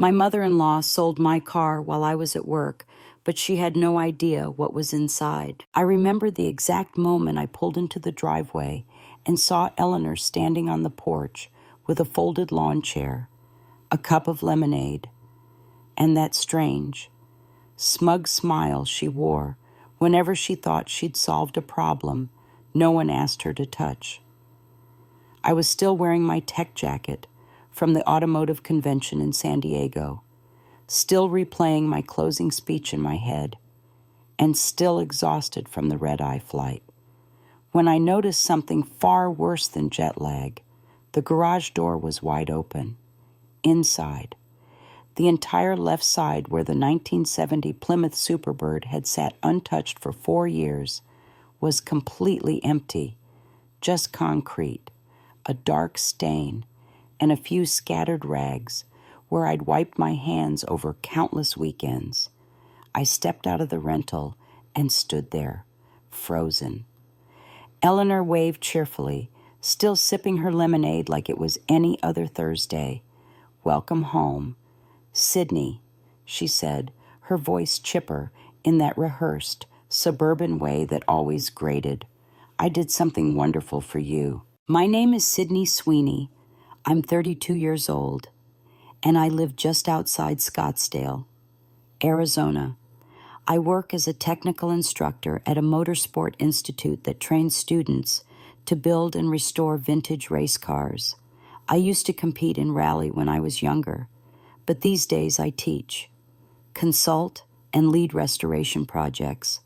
My mother-in-law sold my car while I was at work, but she had no idea what was inside. I remember the exact moment I pulled into the driveway and saw Eleanor standing on the porch with a folded lawn chair, a cup of lemonade, and that strange, smug smile she wore whenever she thought she'd solved a problem no one asked her to touch. I was still wearing my tech jacket from the automotive convention in San Diego, still replaying my closing speech in my head, and still exhausted from the red-eye flight, when I noticed something far worse than jet lag. The garage door was wide open. Inside, the entire left side where the 1970 Plymouth Superbird had sat untouched for 4 years was completely empty, just concrete, a dark stain, and a few scattered rags where I'd wiped my hands over countless weekends. I stepped out of the rental and stood there, frozen. Eleanor waved cheerfully, still sipping her lemonade like it was any other Thursday. "Welcome home. Sydney," she said, her voice chipper in that rehearsed, suburban way that always grated. "I did something wonderful for you." My name is Sydney Sweeney. I'm 32 years old, and I live just outside Scottsdale, Arizona. I work as a technical instructor at a motorsport institute that trains students to build and restore vintage race cars. I used to compete in rally when I was younger, but these days I teach, consult, and lead restoration projects.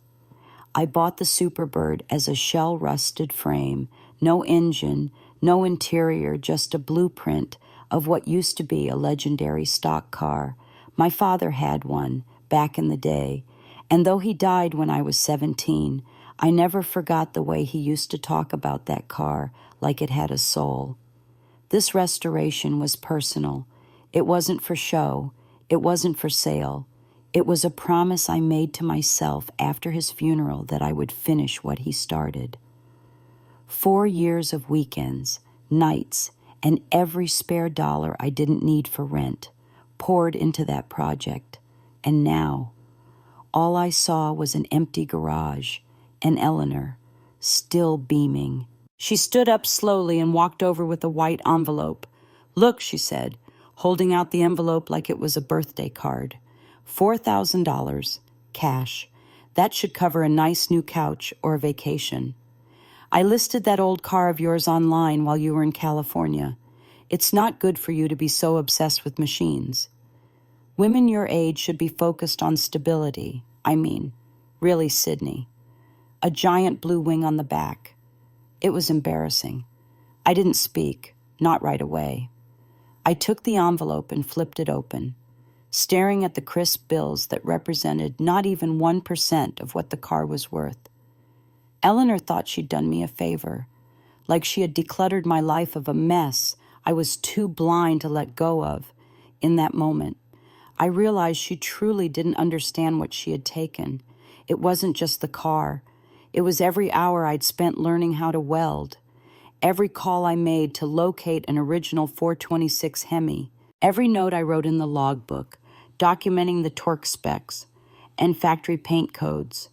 I bought the Superbird as a shell-rusted frame, no engine, no interior, just a blueprint of what used to be a legendary stock car. My father had one back in the day, and though he died when I was 17, I never forgot the way he used to talk about that car like it had a soul. This restoration was personal. It wasn't for show. It wasn't for sale. It was a promise I made to myself after his funeral that I would finish what he started. 4 years of weekends, nights, and every spare dollar I didn't need for rent poured into that project. And now, all I saw was an empty garage, and Eleanor, still beaming. She stood up slowly and walked over with a white envelope. "Look," she said, holding out the envelope like it was a birthday card. $4,000, cash. That should cover a nice new couch or a vacation. I listed that old car of yours online while you were in California. It's not good for you to be so obsessed with machines. Women your age should be focused on stability. Really, Sydney. A giant blue wing on the back. It was embarrassing. I didn't speak, not right away. I took the envelope and flipped it open, staring at the crisp bills that represented not even 1% of what the car was worth. Eleanor thought she'd done me a favor, like she had decluttered my life of a mess I was too blind to let go of. In that moment, I realized she truly didn't understand what she had taken. It wasn't just the car. It was every hour I'd spent learning how to weld, every call I made to locate an original 426 Hemi, every note I wrote in the logbook, documenting the torque specs and factory paint codes,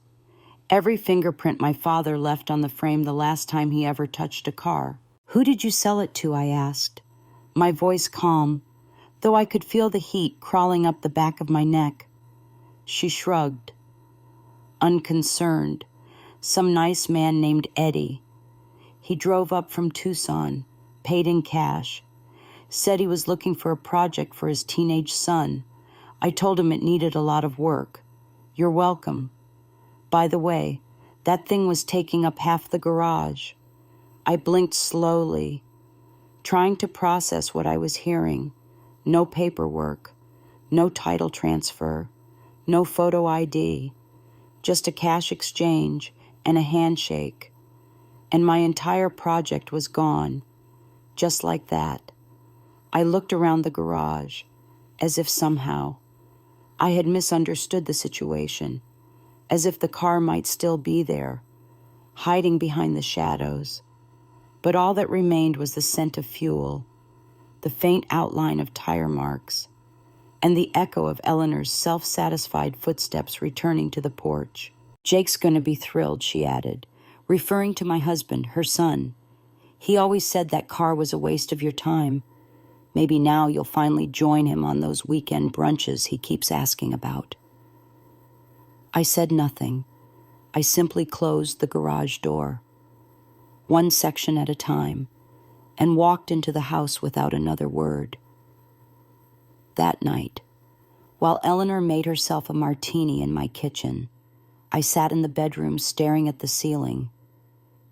every fingerprint my father left on the frame the last time he ever touched a car. "Who did you sell it to?" I asked, my voice calm, though I could feel the heat crawling up the back of my neck. She shrugged, unconcerned. "Some nice man named Eddie. He drove up from Tucson, paid in cash, said he was looking for a project for his teenage son. I told him it needed a lot of work. You're welcome. By the way, that thing was taking up half the garage." I blinked slowly, trying to process what I was hearing. No paperwork, no title transfer, no photo ID, just a cash exchange and a handshake. And my entire project was gone, just like that. I looked around the garage, as if somehow I had misunderstood the situation, as if the car might still be there, hiding behind the shadows. But all that remained was the scent of fuel, the faint outline of tire marks, and the echo of Eleanor's self-satisfied footsteps returning to the porch. "Jake's going to be thrilled," she added, referring to my husband, her son. "He always said that car was a waste of your time. Maybe now you'll finally join him on those weekend brunches he keeps asking about." I said nothing. I simply closed the garage door, one section at a time, and walked into the house without another word. That night, while Eleanor made herself a martini in my kitchen, I sat in the bedroom staring at the ceiling.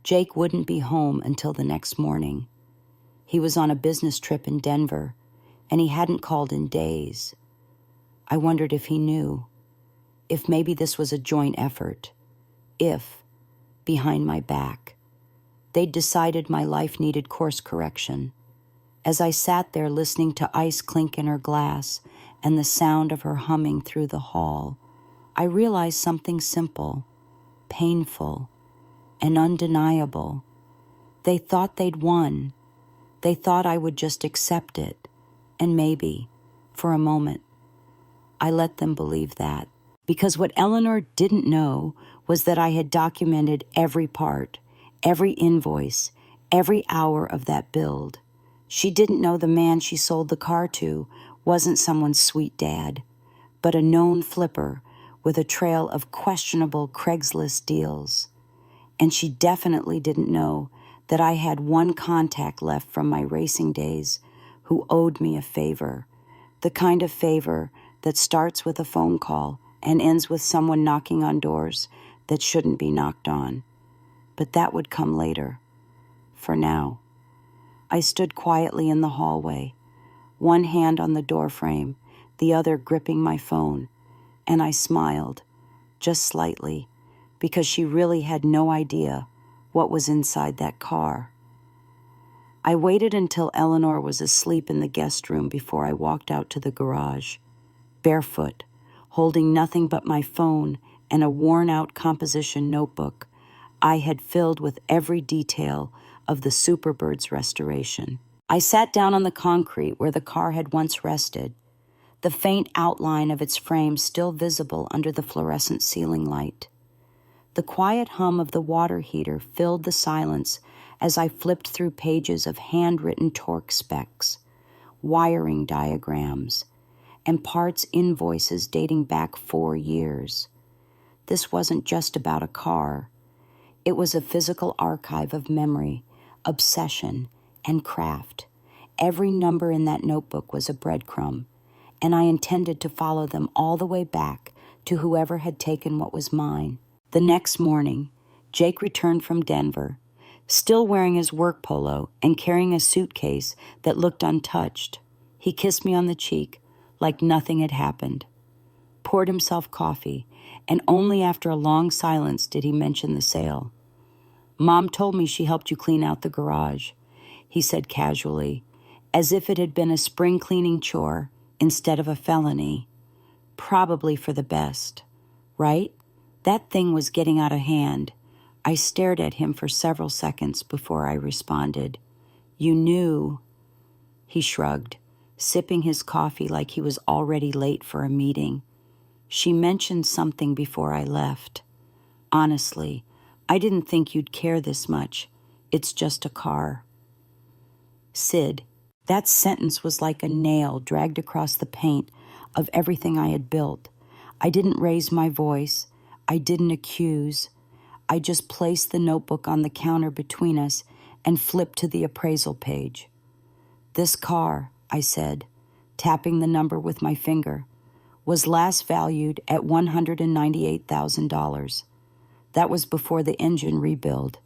Jake wouldn't be home until the next morning. He was on a business trip in Denver, and he hadn't called in days. I wondered if he knew, if maybe this was a joint effort, if, behind my back, they'd decided my life needed course correction. As I sat there listening to ice clink in her glass and the sound of her humming through the hall, I realized something simple, painful, and undeniable. They thought they'd won. They thought I would just accept it, and maybe, for a moment, I let them believe that. Because what Eleanor didn't know was that I had documented every part, every invoice, every hour of that build. She didn't know the man she sold the car to wasn't someone's sweet dad, but a known flipper with a trail of questionable Craigslist deals. And she definitely didn't know that I had one contact left from my racing days who owed me a favor, the kind of favor that starts with a phone call and ends with someone knocking on doors that shouldn't be knocked on. But that would come later. For now, I stood quietly in the hallway, one hand on the doorframe, the other gripping my phone, and I smiled, just slightly, because she really had no idea what was inside that car. I waited until Eleanor was asleep in the guest room before I walked out to the garage, barefoot, holding nothing but my phone and a worn-out composition notebook I had filled with every detail of the Superbird's restoration. I sat down on the concrete where the car had once rested, the faint outline of its frame still visible under the fluorescent ceiling light. The quiet hum of the water heater filled the silence as I flipped through pages of handwritten torque specs, wiring diagrams, and parts invoices dating back 4 years. This wasn't just about a car. It was a physical archive of memory, obsession, and craft. Every number in that notebook was a breadcrumb, and I intended to follow them all the way back to whoever had taken what was mine. The next morning, Jake returned from Denver, still wearing his work polo and carrying a suitcase that looked untouched. He kissed me on the cheek like nothing had happened, poured himself coffee, and only after a long silence did he mention the sale. "Mom told me she helped you clean out the garage," he said casually, as if it had been a spring cleaning chore instead of a felony. "Probably for the best, right?" That thing was getting out of hand. I stared at him for several seconds before I responded. "You knew?" He shrugged, sipping his coffee like he was already late for a meeting. "She mentioned something before I left. Honestly, I didn't think you'd care this much. It's just a car." Sid, that sentence was like a nail dragged across the paint of everything I had built. I didn't raise my voice. I didn't accuse. I just placed the notebook on the counter between us and flipped to the appraisal page. "This car," I said, tapping the number with my finger, "was last valued at $198,000. That was before the engine rebuild."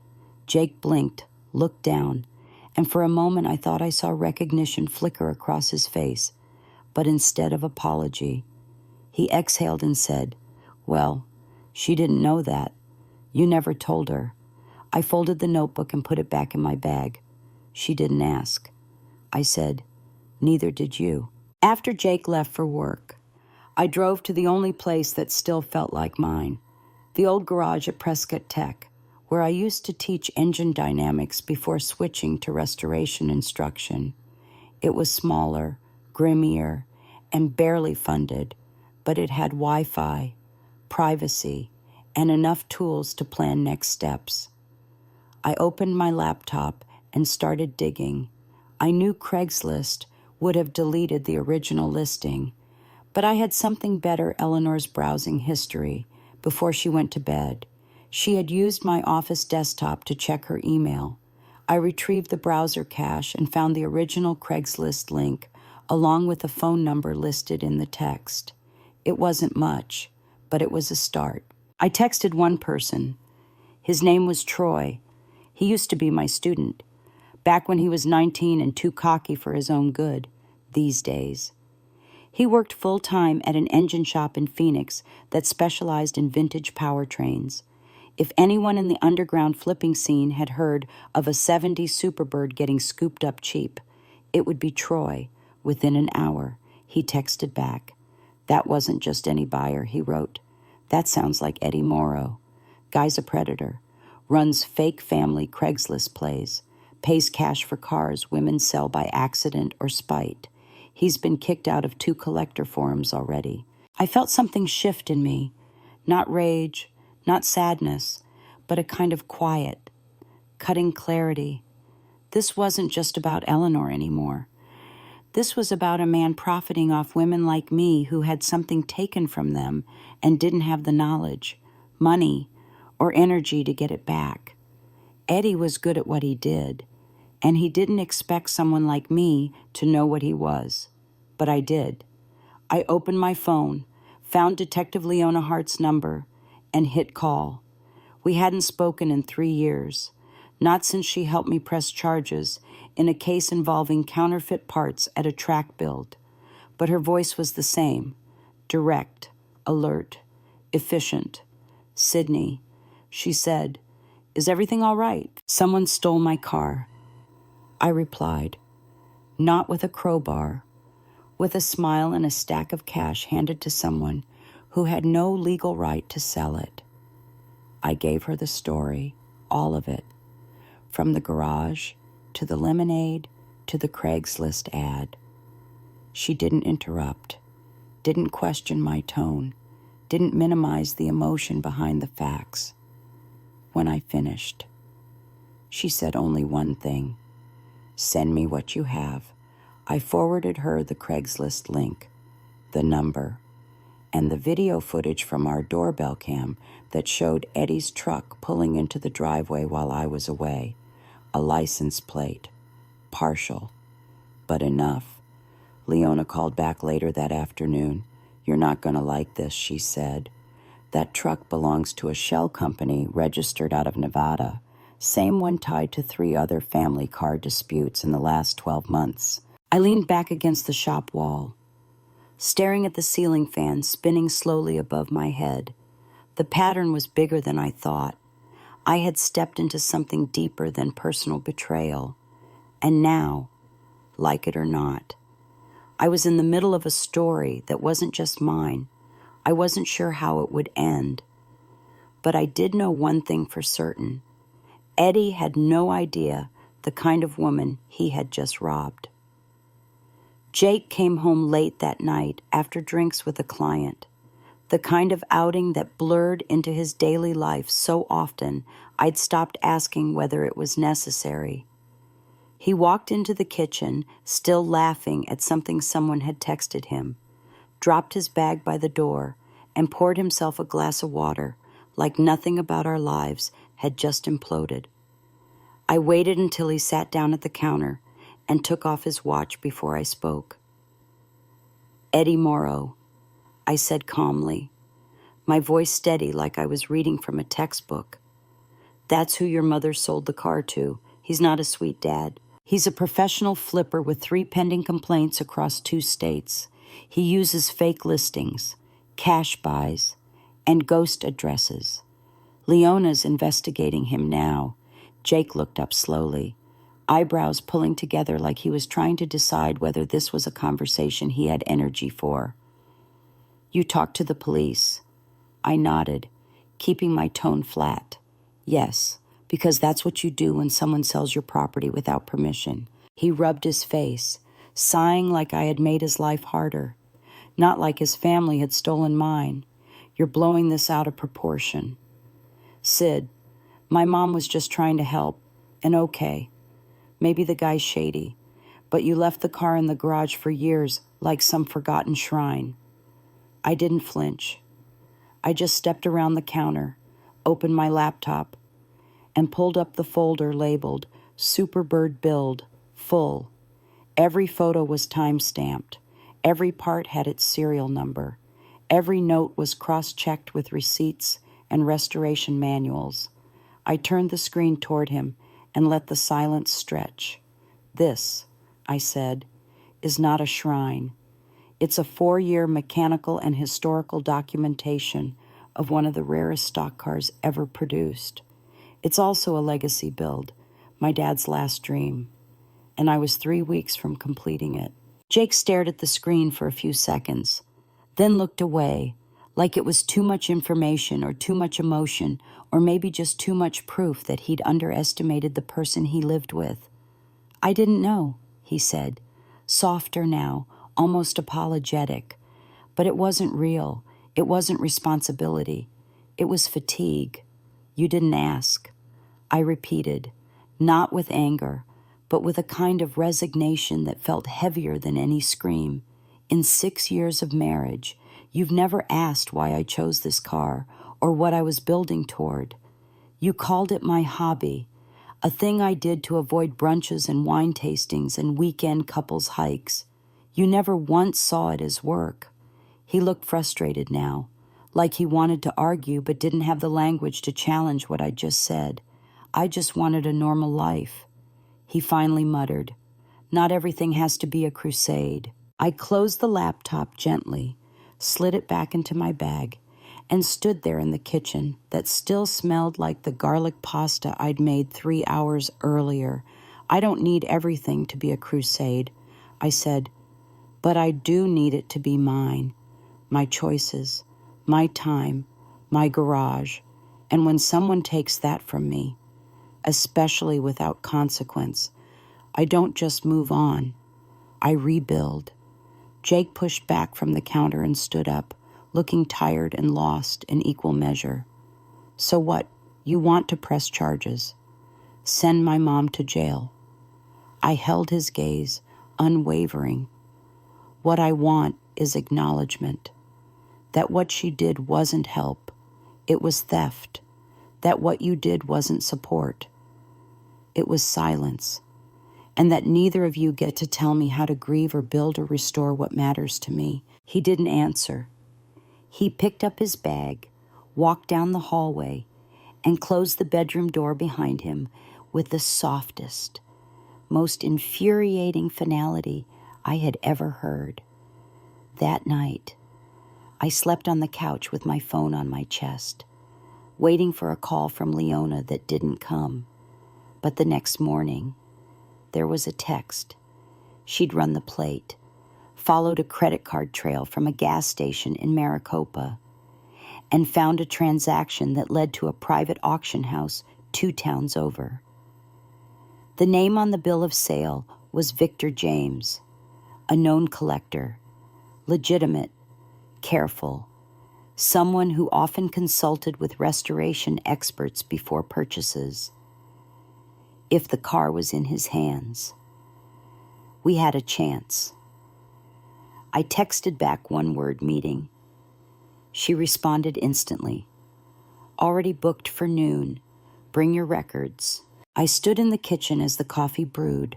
Jake blinked, looked down, and for a moment I thought I saw recognition flicker across his face, but instead of apology, he exhaled and said, "Well, she didn't know that. You never told her." I folded the notebook and put it back in my bag. "She didn't ask." I said, "Neither did you." After Jake left for work, I drove to the only place that still felt like mine, the old garage at Prescott Tech, where I used to teach engine dynamics before switching to restoration instruction. It was smaller, grimmier, and barely funded, but it had Wi-Fi, privacy, and enough tools to plan next steps. I opened my laptop and started digging. I knew Craigslist would have deleted the original listing, but I had something better: Eleanor's browsing history. Before she went to bed, she had used my office desktop to check her email. I retrieved the browser cache and found the original Craigslist link, along with a phone number listed in the text. It wasn't much, but it was a start. I texted one person. His name was Troy. He used to be my student, back when he was 19 and too cocky for his own good, these days. He worked full-time at an engine shop in Phoenix that specialized in vintage powertrains. If anyone in the underground flipping scene had heard of a '70s Superbird getting scooped up cheap, it would be Troy. Within an hour, he texted back. That wasn't just any buyer, he wrote. That sounds like Eddie Morrow. Guy's a predator. Runs fake family Craigslist plays. Pays cash for cars women sell by accident or spite. He's been kicked out of 2 collector forums already. I felt something shift in me. Not rage, not sadness, but a kind of quiet, cutting clarity. This wasn't just about Eleanor anymore. This was about a man profiting off women like me who had something taken from them and didn't have the knowledge, money, or energy to get it back. Eddie was good at what he did, and he didn't expect someone like me to know what he was. But I did. I opened my phone, found Detective Leona Hart's number, and hit call. We hadn't spoken in 3 years, not since she helped me press charges in a case involving counterfeit parts at a track build. But her voice was the same, direct, alert, efficient. "Sydney," she said, "is everything all right?" "Someone stole my car," I replied, not with a crowbar, with a smile and a stack of cash handed to someone who had no legal right to sell it. I gave her the story, all of it, from the garage to the lemonade to the Craigslist ad. She didn't interrupt, didn't question my tone, didn't minimize the emotion behind the facts. When I finished, she said only one thing: "Send me what you have." I forwarded her the Craigslist link, the number, and the video footage from our doorbell cam that showed Eddie's truck pulling into the driveway while I was away. A license plate. Partial, but enough. Leona called back later that afternoon. "You're not going to like this," she said. "That truck belongs to a shell company registered out of Nevada. Same one tied to 3 other family car disputes in the last 12 months. I leaned back against the shop wall, staring at the ceiling fan spinning slowly above my head. The pattern was bigger than I thought. I had stepped into something deeper than personal betrayal. And now, like it or not, I was in the middle of a story that wasn't just mine. I wasn't sure how it would end. But I did know one thing for certain. Eddie had no idea the kind of woman he had just robbed. Jake came home late that night after drinks with a client, the kind of outing that blurred into his daily life so often I'd stopped asking whether it was necessary. He walked into the kitchen, still laughing at something someone had texted him, dropped his bag by the door, and poured himself a glass of water, like nothing about our lives had just imploded. I waited until he sat down at the counter and took off his watch before I spoke. "Eddie Morrow," I said calmly, my voice steady like I was reading from a textbook. "That's who your mother sold the car to. He's not a sweet dad. He's a professional flipper with 3 pending complaints across 2 states. He uses fake listings, cash buys, and ghost addresses. Leona's investigating him now." Jake looked up slowly, eyebrows pulling together like he was trying to decide whether this was a conversation he had energy for. "You talked to the police?" I nodded, keeping my tone flat. "Yes, because that's what you do when someone sells your property without permission." He rubbed his face, sighing like I had made his life harder. Not like his family had stolen mine. You're blowing this out of proportion. Sid, my mom was just trying to help. And okay, maybe the guy's shady, but you left the car in the garage for years like some forgotten shrine. I didn't flinch. I just stepped around the counter, opened my laptop, and pulled up the folder labeled Superbird Build, Full. Every photo was time-stamped. Every part had its serial number. Every note was cross-checked with receipts and restoration manuals. I turned the screen toward him and let the silence stretch. This, I said, is not a shrine. It's a 4-year mechanical and historical documentation of one of the rarest stock cars ever produced. It's also a legacy build, my dad's last dream, and I was 3 weeks from completing it. Jake stared at the screen for a few seconds, then looked away, like it was too much information or too much emotion, or maybe just too much proof that he'd underestimated the person he lived with. I didn't know, he said, softer now, almost apologetic. But it wasn't real. It wasn't responsibility. It was fatigue. You didn't ask. I repeated, not with anger, but with a kind of resignation that felt heavier than any scream. In 6 years of marriage, you've never asked why I chose this car or what I was building toward. You called it my hobby, a thing I did to avoid brunches and wine tastings and weekend couples hikes. You never once saw it as work. He looked frustrated now, like he wanted to argue but didn't have the language to challenge what I just said. I just wanted a normal life. He finally muttered, "Not everything has to be a crusade." I closed the laptop gently, slid it back into my bag, and stood there in the kitchen that still smelled like the garlic pasta I'd made 3 hours earlier. I don't need everything to be a crusade, I said, but I do need it to be mine, my choices, my time, my garage. And when someone takes that from me, especially without consequence, I don't just move on, I rebuild. Jake pushed back from the counter and stood up, looking tired and lost in equal measure. So what? You want to press charges? Send my mom to jail. I held his gaze, unwavering. What I want is acknowledgement. That what she did wasn't help. It was theft. That what you did wasn't support. It was silence. And that neither of you get to tell me how to grieve or build or restore what matters to me. He didn't answer. He picked up his bag, walked down the hallway, and closed the bedroom door behind him with the softest, most infuriating finality I had ever heard. That night, I slept on the couch with my phone on my chest, waiting for a call from Leona that didn't come. But the next morning, there was a text. She'd run the plate, followed a credit card trail from a gas station in Maricopa, and found a transaction that led to a private auction house 2 towns over. The name on the bill of sale was Victor James, a known collector, legitimate, careful, someone who often consulted with restoration experts before purchases. If the car was in his hands, we had a chance. I texted back one word, meeting. She responded instantly. Already booked for noon. Bring your records. I stood in the kitchen as the coffee brewed,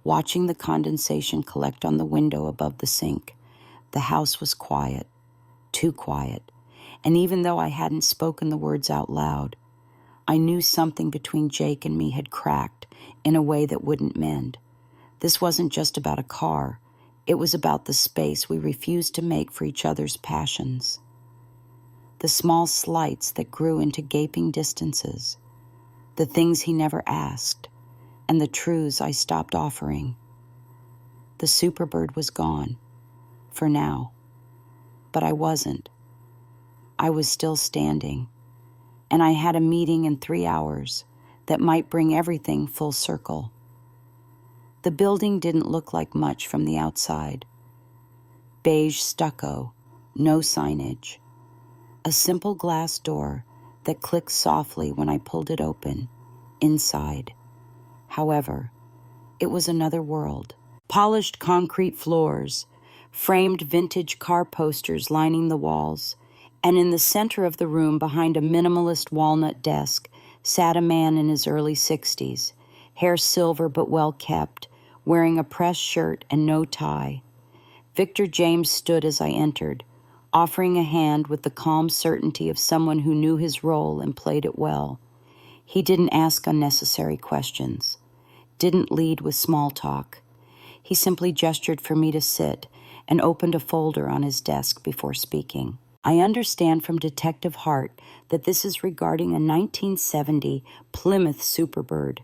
watching the condensation collect on the window above the sink. The house was quiet, too quiet, and even though I hadn't spoken the words out loud, I knew something between Jake and me had cracked in a way that wouldn't mend. This wasn't just about a car. It was about the space we refused to make for each other's passions. The small slights that grew into gaping distances. The things he never asked, and the truths I stopped offering. The Superbird was gone, for now. But I wasn't. I was still standing. And I had a meeting in 3 hours that might bring everything full circle. The building didn't look like much from the outside. beige stucco, no signage. A simple glass door that clicked softly when I pulled it open, inside. However, it was another world. Polished concrete floors, framed vintage car posters lining the walls, and in the center of the room behind a minimalist walnut desk sat a man in his early 60s, hair silver but well kept, wearing a pressed shirt and no tie. Victor James stood as I entered, offering a hand with the calm certainty of someone who knew his role and played it well. He didn't ask unnecessary questions, didn't lead with small talk. He simply gestured for me to sit and opened a folder on his desk before speaking. I understand from Detective Hart that this is regarding a 1970 Plymouth Superbird,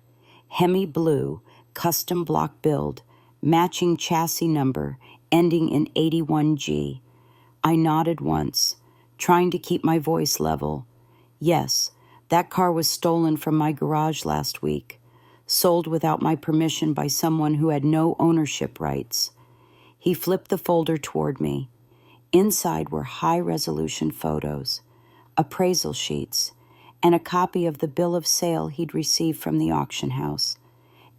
Hemi blue, custom block build, matching chassis number, ending in 81G. I nodded once, trying to keep my voice level. Yes, that car was stolen from my garage last week, sold without my permission by someone who had no ownership rights. He flipped the folder toward me. Inside were high-resolution photos, appraisal sheets, and a copy of the bill of sale he'd received from the auction house.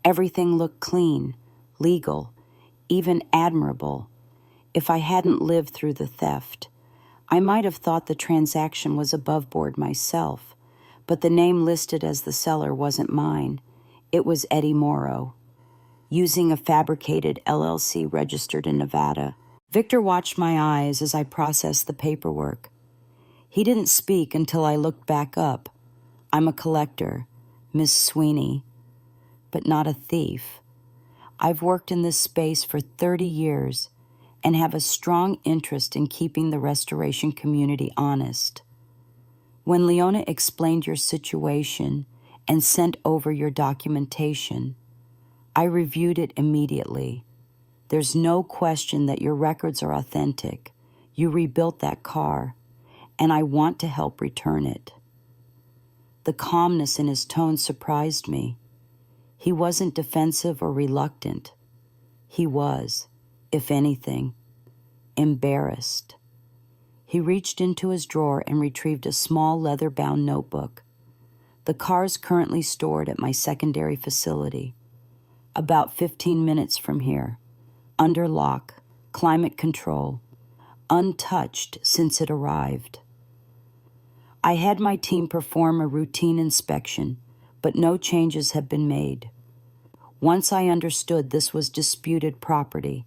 Everything looked clean, legal, even admirable. If I hadn't lived through the theft, I might have thought the transaction was above board myself, but the name listed as the seller wasn't mine. It was Eddie Morrow, using a fabricated LLC registered in Nevada. Victor watched my eyes as I processed the paperwork. He didn't speak until I looked back up. I'm a collector, Miss Sweeney, but not a thief. I've worked in this space for 30 years and have a strong interest in keeping the restoration community honest. When Leona explained your situation and sent over your documentation, I reviewed it immediately. There's no question that your records are authentic. You rebuilt that car, and I want to help return it. The calmness in his tone surprised me. He wasn't defensive or reluctant. He was, if anything, embarrassed. He reached into his drawer and retrieved a small leather-bound notebook. The car is currently stored at my secondary facility, about 15 minutes from here, under lock, climate control, untouched since it arrived. I had my team perform a routine inspection, but no changes have been made. Once I understood this was disputed property,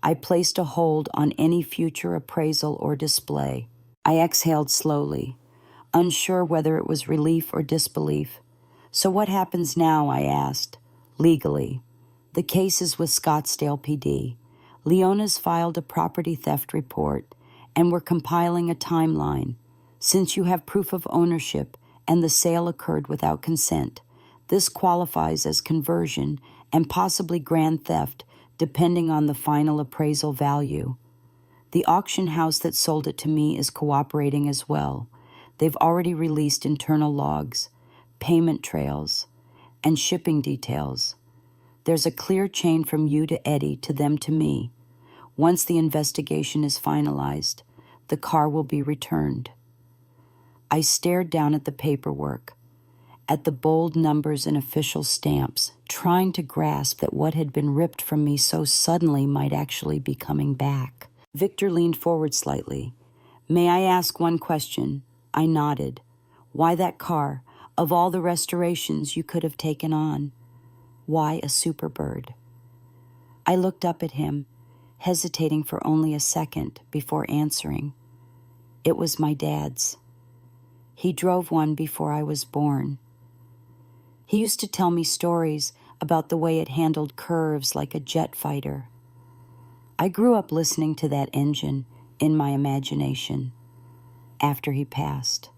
I placed a hold on any future appraisal or display. I exhaled slowly, unsure whether it was relief or disbelief. So what happens now, I asked, legally? The case is with Scottsdale PD. Leona's filed a property theft report, and we're compiling a timeline. Since you have proof of ownership and the sale occurred without consent, this qualifies as conversion and possibly grand theft, depending on the final appraisal value. The auction house that sold it to me is cooperating as well. They've already released internal logs, payment trails, and shipping details. There's a clear chain from you to Eddie to them to me. Once the investigation is finalized, the car will be returned. I stared down at the paperwork, at the bold numbers and official stamps, trying to grasp that what had been ripped from me so suddenly might actually be coming back. Victor leaned forward slightly. May I ask one question? I nodded. Why that car, of all the restorations you could have taken on? Why a Superbird? I looked up at him, hesitating for only a second before answering. It was my dad's. He drove one before I was born. He used to tell me stories about the way it handled curves like a jet fighter. I grew up listening to that engine in my imagination after he passed.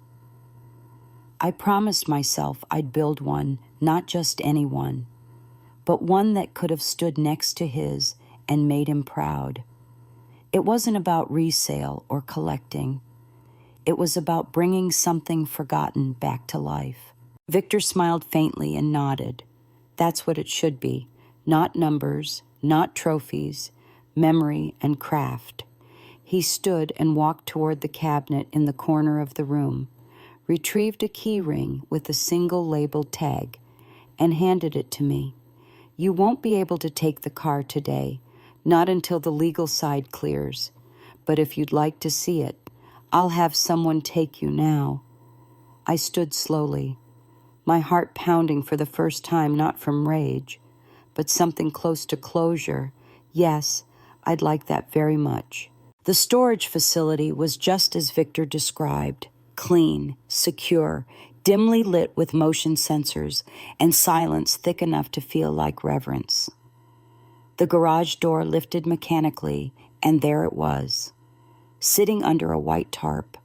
I promised myself I'd build one, not just any one, but one that could have stood next to his and made him proud. It wasn't about resale or collecting. It was about bringing something forgotten back to life. Victor smiled faintly and nodded. That's what it should be. Not numbers, not trophies, memory and craft. He stood and walked toward the cabinet in the corner of the room, retrieved a key ring with a single labeled tag, and handed it to me. You won't be able to take the car today, not until the legal side clears. But if you'd like to see it, I'll have someone take you now. I stood slowly, my heart pounding for the first time, not from rage, but something close to closure. Yes, I'd like that very much. The storage facility was just as Victor described, clean, secure, dimly lit with motion sensors, and silence thick enough to feel like reverence. The garage door lifted mechanically, and there it was, sitting under a white tarp,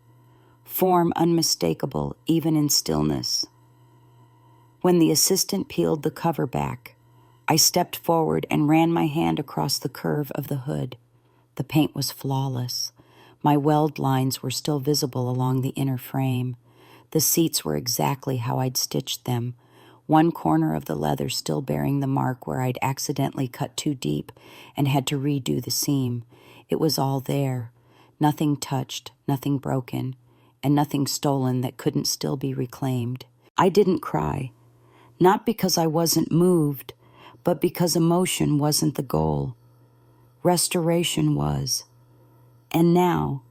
form unmistakable even in stillness. When the assistant peeled the cover back, I stepped forward and ran my hand across the curve of the hood. The paint was flawless. My weld lines were still visible along the inner frame. The seats were exactly how I'd stitched them, one corner of the leather still bearing the mark where I'd accidentally cut too deep and had to redo the seam. It was all there. Nothing touched, nothing broken, and nothing stolen that couldn't still be reclaimed. I didn't cry, not because I wasn't moved, but because emotion wasn't the goal. Restoration was. And now,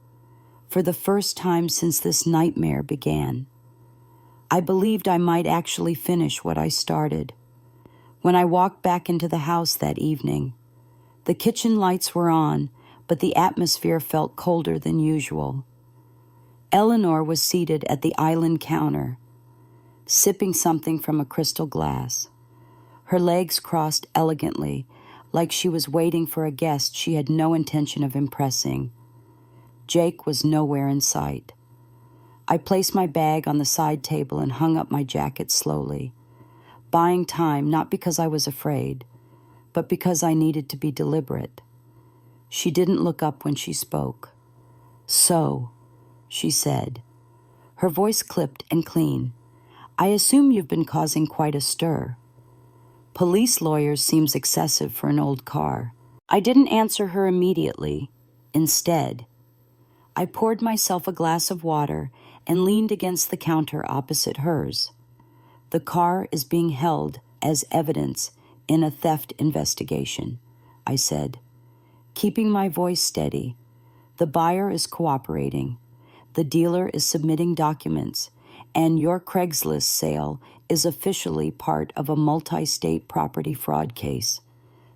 for the first time since this nightmare began, I believed I might actually finish what I started. When I walked back into the house that evening, the kitchen lights were on, but the atmosphere felt colder than usual. Eleanor was seated at the island counter, sipping something from a crystal glass. Her legs crossed elegantly, like she was waiting for a guest she had no intention of impressing. Jake was nowhere in sight. I placed my bag on the side table and hung up my jacket slowly, buying time not because I was afraid, but because I needed to be deliberate. She didn't look up when she spoke. "So," she said. Her voice clipped and clean. "I assume you've been causing quite a stir. Police lawyers seems excessive for an old car." I didn't answer her immediately. Instead, I poured myself a glass of water and leaned against the counter opposite hers. "The car is being held as evidence in a theft investigation," I said, keeping my voice steady. "The buyer is cooperating. The dealer is submitting documents, and your Craigslist sale is officially part of a multi-state property fraud case."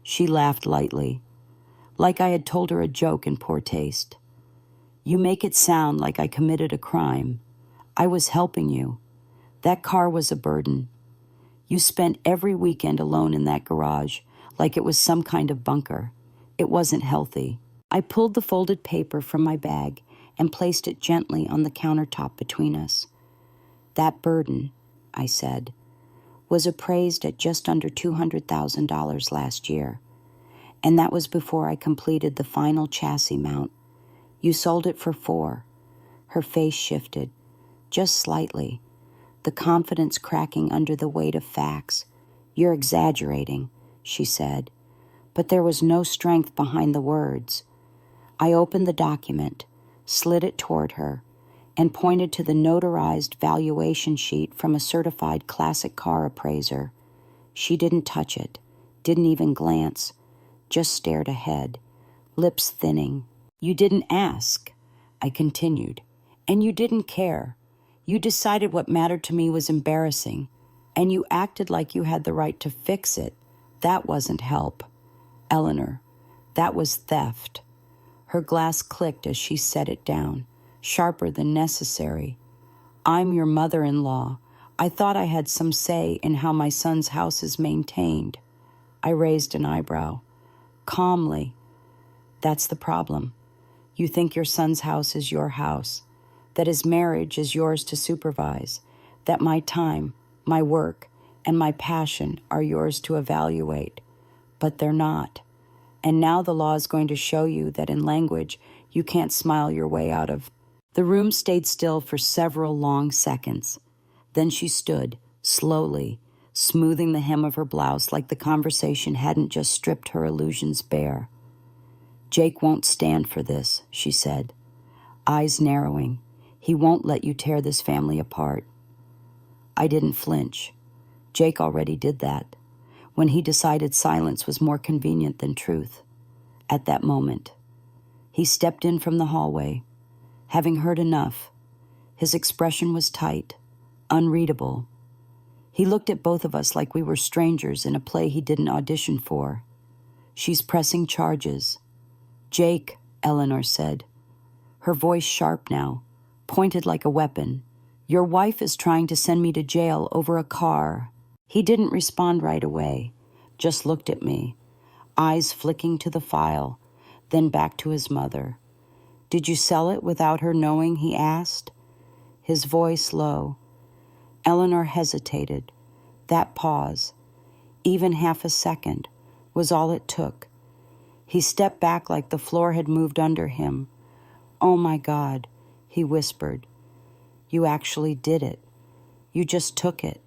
She laughed lightly, like I had told her a joke in poor taste. "You make it sound like I committed a crime. I was helping you. That car was a burden. You spent every weekend alone in that garage, like it was some kind of bunker. It wasn't healthy." I pulled the folded paper from my bag and placed it gently on the countertop between us. "That burden," I said, "was appraised at just under $200,000 last year, and that was before I completed the final chassis mount. You sold it for $4. Her face shifted, just slightly, the confidence cracking under the weight of facts. "You're exaggerating," she said, but there was no strength behind the words. I opened the document, slid it toward her, and pointed to the notarized valuation sheet from a certified classic car appraiser. She didn't touch it, didn't even glance, just stared ahead, lips thinning. "You didn't ask," I continued, "and you didn't care. You decided what mattered to me was embarrassing, and you acted like you had the right to fix it. That wasn't help. Eleanor, that was theft." Her glass clicked as she set it down, sharper than necessary. "I'm your mother-in-law. I thought I had some say in how my son's house is maintained." I raised an eyebrow. Calmly, "That's the problem. You think your son's house is your house, that his marriage is yours to supervise, that my time, my work, and my passion are yours to evaluate. But they're not. And now the law is going to show you that in language you can't smile your way out of." The room stayed still for several long seconds. Then she stood, slowly, smoothing the hem of her blouse like the conversation hadn't just stripped her illusions bare. Jake won't stand for this, she said, eyes narrowing. He won't let you tear this family apart. I didn't flinch. Jake already did that, when he decided silence was more convenient than truth. At that moment, he stepped in from the hallway, having heard enough. His expression was tight, unreadable. He looked at both of us like we were strangers in a play he didn't audition for. She's pressing charges. Jake, Eleanor said, her voice sharp now, pointed like a weapon. Your wife is trying to send me to jail over a car. He didn't respond right away, just looked at me, eyes flicking to the file, then back to his mother. Did you sell it without her knowing, he asked, his voice low. Eleanor hesitated. That pause, even half a second, was all it took. He stepped back like the floor had moved under him. Oh my God, he whispered. You actually did it. You just took it.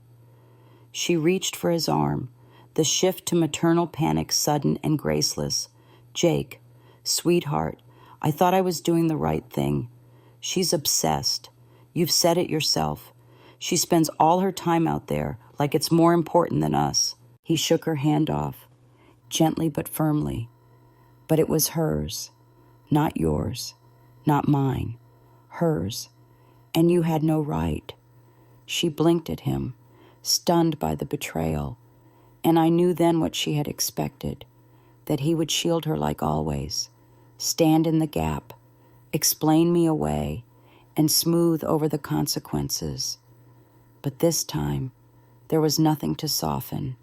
She reached for his arm, the shift to maternal panic sudden and graceless. Jake, sweetheart, I thought I was doing the right thing. She's obsessed. You've said it yourself. She spends all her time out there, like it's more important than us. He shook her hand off, gently but firmly. But it was hers, not yours, not mine, hers. And you had no right. She blinked at him, stunned by the betrayal. And I knew then what she had expected, that he would shield her like always, stand in the gap, explain me away, and smooth over the consequences. But this time, there was nothing to soften.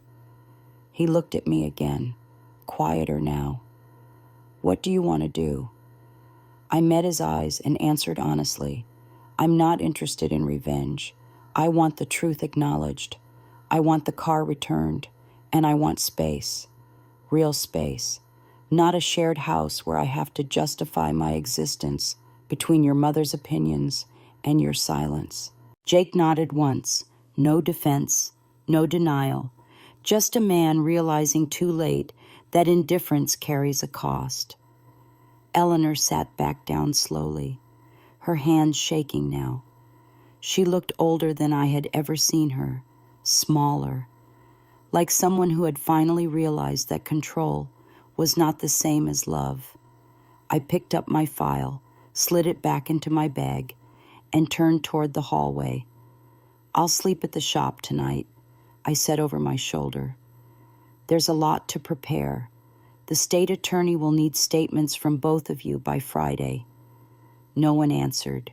He looked at me again, quieter now. What do you want to do? I met his eyes and answered honestly. I'm not interested in revenge. I want the truth acknowledged. I want the car returned, and I want space. Real space. Not a shared house where I have to justify my existence between your mother's opinions and your silence. Jake nodded once. No defense, no denial. Just a man realizing too late that indifference carries a cost. Eleanor sat back down slowly, her hands shaking now. She looked older than I had ever seen her, smaller, like someone who had finally realized that control was not the same as love. I picked up my file, slid it back into my bag, and turned toward the hallway. I'll sleep at the shop tonight, I said over my shoulder. There's a lot to prepare. The state attorney will need statements from both of you by Friday. No one answered.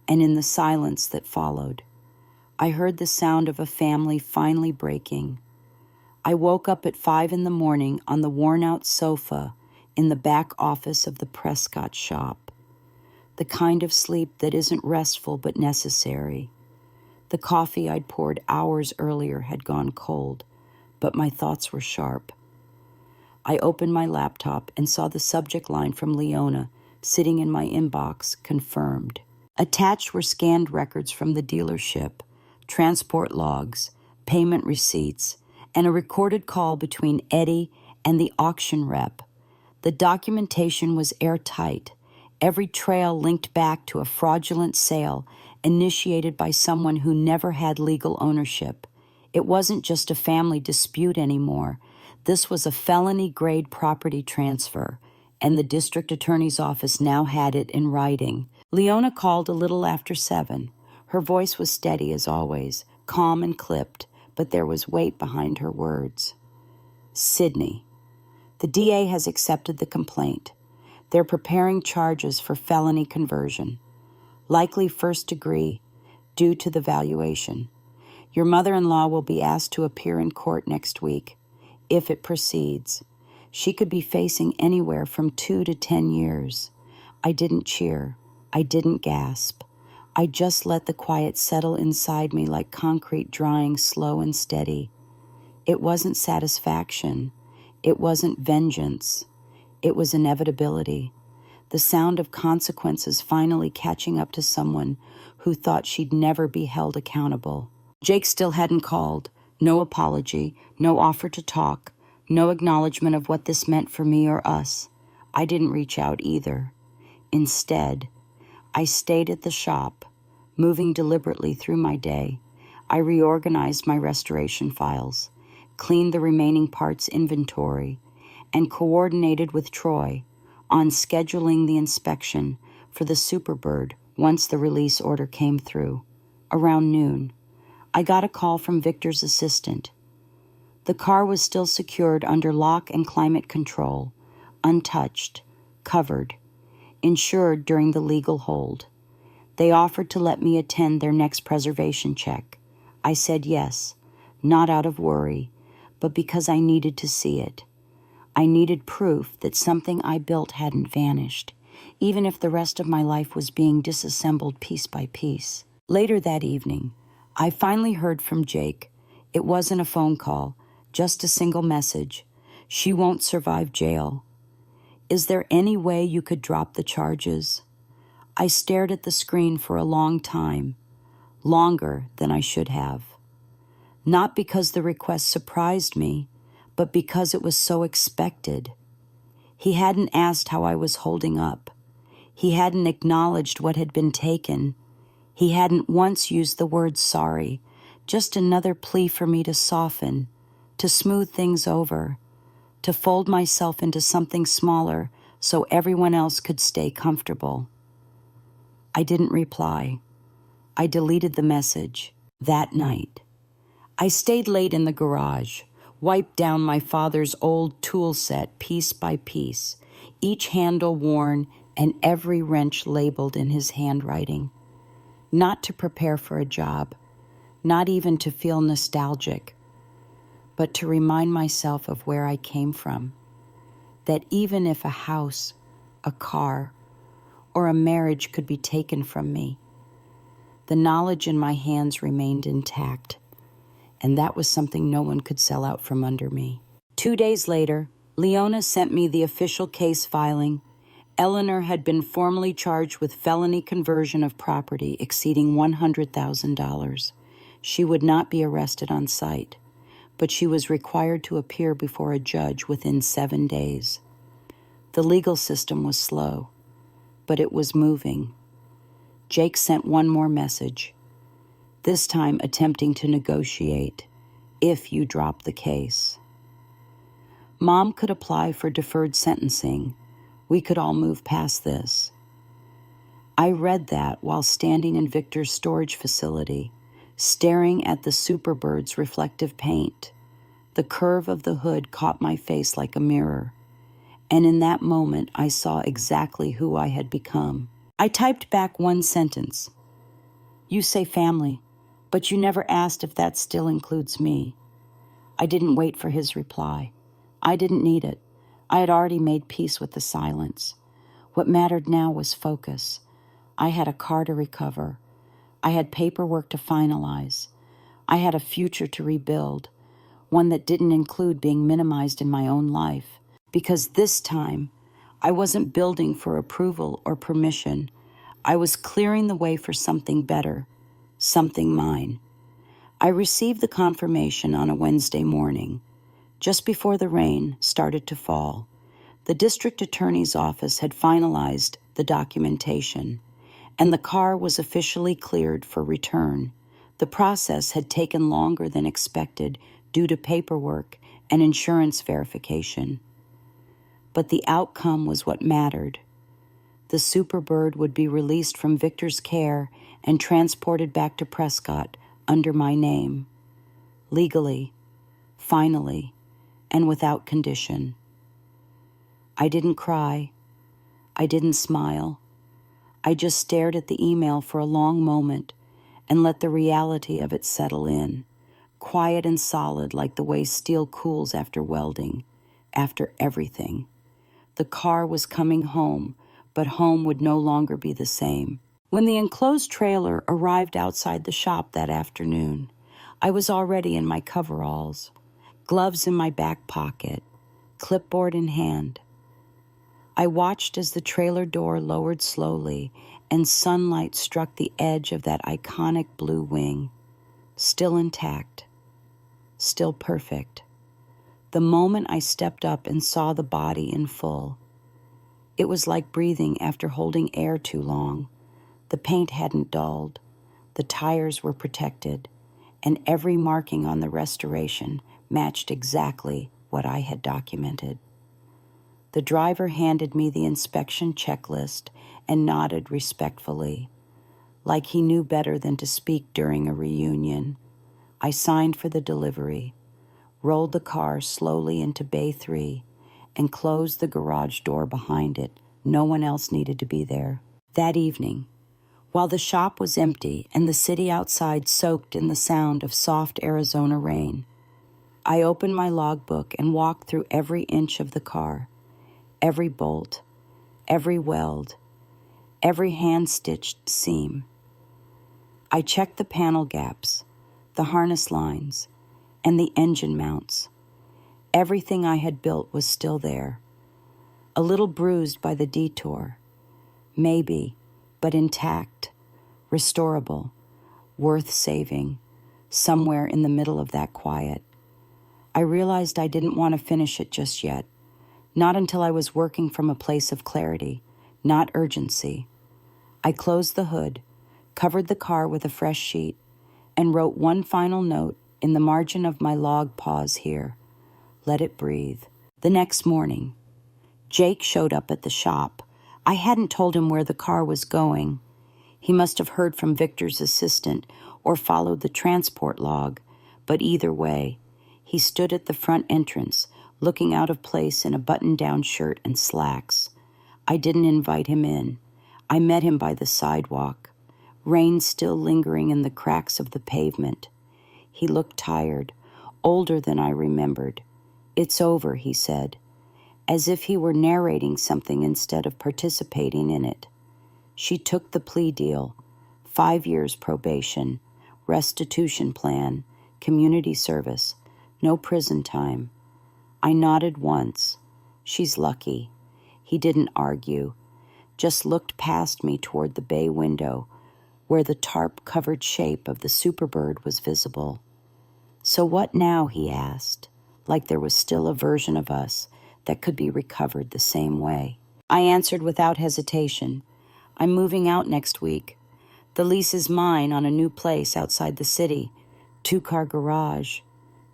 And in the silence that followed, I heard the sound of a family finally breaking. I woke up at 5 a.m. on the worn-out sofa in the back office of the Prescott shop. The kind of sleep that isn't restful but necessary. The coffee I'd poured hours earlier had gone cold, but my thoughts were sharp. I opened my laptop and saw the subject line from Leona sitting in my inbox, confirmed. Attached were scanned records from the dealership, transport logs, payment receipts, and a recorded call between Eddie and the auction rep. The documentation was airtight. Every trail linked back to a fraudulent sale initiated by someone who never had legal ownership. It wasn't just a family dispute anymore. This was a felony-grade property transfer, and the district attorney's office now had it in writing. Leona called a little after 7. Her voice was steady as always, calm and clipped, but there was weight behind her words. Sydney. The DA has accepted the complaint. They're preparing charges for felony conversion, likely first degree, due to the valuation. Your mother-in-law will be asked to appear in court next week, if it proceeds. She could be facing anywhere from 2 to 10 years. I didn't cheer. I didn't gasp. I just let the quiet settle inside me like concrete drying slow and steady. It wasn't satisfaction. It wasn't vengeance. It was inevitability. The sound of consequences finally catching up to someone who thought she'd never be held accountable. Jake still hadn't called. No apology, no offer to talk, no acknowledgement of what this meant for me or us. I didn't reach out either. Instead, I stayed at the shop, moving deliberately through my day. I reorganized my restoration files, cleaned the remaining parts inventory, and coordinated with Troy on scheduling the inspection for the Superbird once the release order came through. Around noon, I got a call from Victor's assistant. The car was still secured under lock and climate control, untouched, covered, insured during the legal hold. They offered to let me attend their next preservation check. I said yes, not out of worry, but because I needed to see it. I needed proof that something I built hadn't vanished, even if the rest of my life was being disassembled piece by piece. Later that evening, I finally heard from Jake. It wasn't a phone call, just a single message. She won't survive jail. Is there any way you could drop the charges? I stared at the screen for a long time, longer than I should have. Not because the request surprised me, but because it was so expected. He hadn't asked how I was holding up. He hadn't acknowledged what had been taken. He hadn't once used the word sorry, just another plea for me to soften, to smooth things over, to fold myself into something smaller so everyone else could stay comfortable. I didn't reply. I deleted the message that night. I stayed late in the garage, wiped down my father's old tool set piece by piece, each handle worn and every wrench labeled in his handwriting. Not to prepare for a job, not even to feel nostalgic, but to remind myself of where I came from. That even if a house, a car, or a marriage could be taken from me, the knowledge in my hands remained intact, and that was something no one could sell out from under me. 2 days later, Leona sent me the official case filing. Eleanor had been formally charged with felony conversion of property exceeding $100,000. She would not be arrested on site, but she was required to appear before a judge within 7 days. The legal system was slow, but it was moving. Jake sent one more message, this time attempting to negotiate, if you drop the case. Mom could apply for deferred sentencing. We could all move past this. I read that while standing in Victor's storage facility, staring at the Superbird's reflective paint. The curve of the hood caught my face like a mirror, and in that moment I saw exactly who I had become. I typed back one sentence. You say family, but you never asked if that still includes me. I didn't wait for his reply. I didn't need it. I had already made peace with the silence. What mattered now was focus. I had a car to recover. I had paperwork to finalize. I had a future to rebuild, one that didn't include being minimized in my own life. Because this time, I wasn't building for approval or permission. I was clearing the way for something better, something mine. I received the confirmation on a Wednesday morning, just before the rain started to fall. The district attorney's office had finalized the documentation, and the car was officially cleared for return. The process had taken longer than expected due to paperwork and insurance verification. But the outcome was what mattered. The Superbird would be released from Victor's care and transported back to Prescott under my name, legally, finally, and without condition. I didn't cry. I didn't smile. I just stared at the email for a long moment and let the reality of it settle in, quiet and solid like the way steel cools after welding, after everything. The car was coming home, but home would no longer be the same. When the enclosed trailer arrived outside the shop that afternoon, I was already in my coveralls, gloves in my back pocket, clipboard in hand. I watched as the trailer door lowered slowly and sunlight struck the edge of that iconic blue wing, still intact, still perfect. The moment I stepped up and saw the body in full, It was like breathing after holding air too long. The paint hadn't dulled, the tires were protected, and every marking on the restoration matched exactly what I had documented. The driver handed me the inspection checklist and nodded respectfully, like he knew better than to speak during a reunion. I signed for the delivery, rolled the car slowly into Bay 3, and closed the garage door behind it. No one else needed to be there. That evening, while the shop was empty and the city outside soaked in the sound of soft Arizona rain, I opened my logbook and walked through every inch of the car, every bolt, every weld, every hand-stitched seam. I checked the panel gaps, the harness lines, and the engine mounts. Everything I had built was still there, a little bruised by the detour, maybe, but intact, restorable, worth saving, somewhere in the middle of that quiet. I realized I didn't want to finish it just yet, not until I was working from a place of clarity, not urgency. I closed the hood, covered the car with a fresh sheet, and wrote one final note in the margin of my log pause here. Let it breathe. The next morning, Jake showed up at the shop. I hadn't told him where the car was going. He must have heard from Victor's assistant or followed the transport log, but either way, he stood at the front entrance, looking out of place in a button-down shirt and slacks. I didn't invite him in. I met him by the sidewalk, rain still lingering in the cracks of the pavement. He looked tired, older than I remembered. "It's over," he said, as if he were narrating something instead of participating in it. She took the plea deal, 5 years probation, restitution plan, community service, no prison time. I nodded once. She's lucky. He didn't argue, just looked past me toward the bay window, where the tarp-covered shape of the Superbird was visible. "So what now?" he asked, like there was still a version of us that could be recovered the same way. I answered without hesitation. "I'm moving out next week. The lease is mine on a new place outside the city, 2-car garage,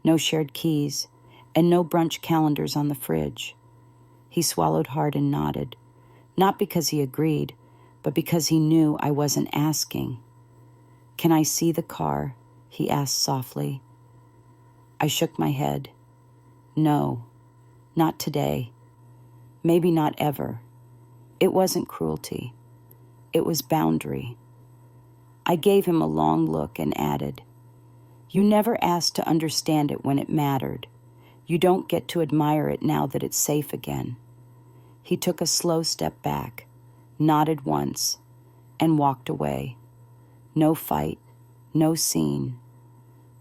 no shared keys, and no brunch calendars on the fridge." He swallowed hard and nodded, not because he agreed, but because he knew I wasn't asking. "Can I see the car?" he asked softly. I shook my head. "No, not today. Maybe not ever." It wasn't cruelty. It was boundary. I gave him a long look and added, "You never asked to understand it when it mattered. You don't get to admire it now that it's safe again." He took a slow step back, nodded once, and walked away. No fight, no scene,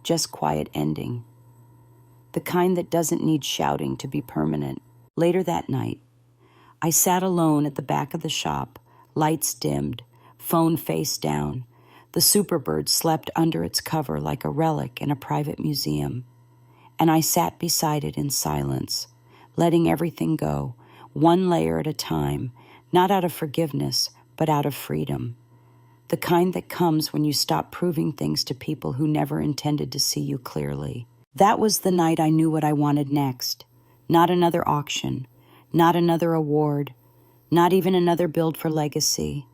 just quiet ending. The kind that doesn't need shouting to be permanent. Later that night, I sat alone at the back of the shop, lights dimmed, phone face down. The Superbird slept under its cover like a relic in a private museum. And I sat beside it in silence, letting everything go, one layer at a time, not out of forgiveness, but out of freedom. The kind that comes when you stop proving things to people who never intended to see you clearly. That was the night I knew what I wanted next. Not another auction, not another award, not even another build for legacy.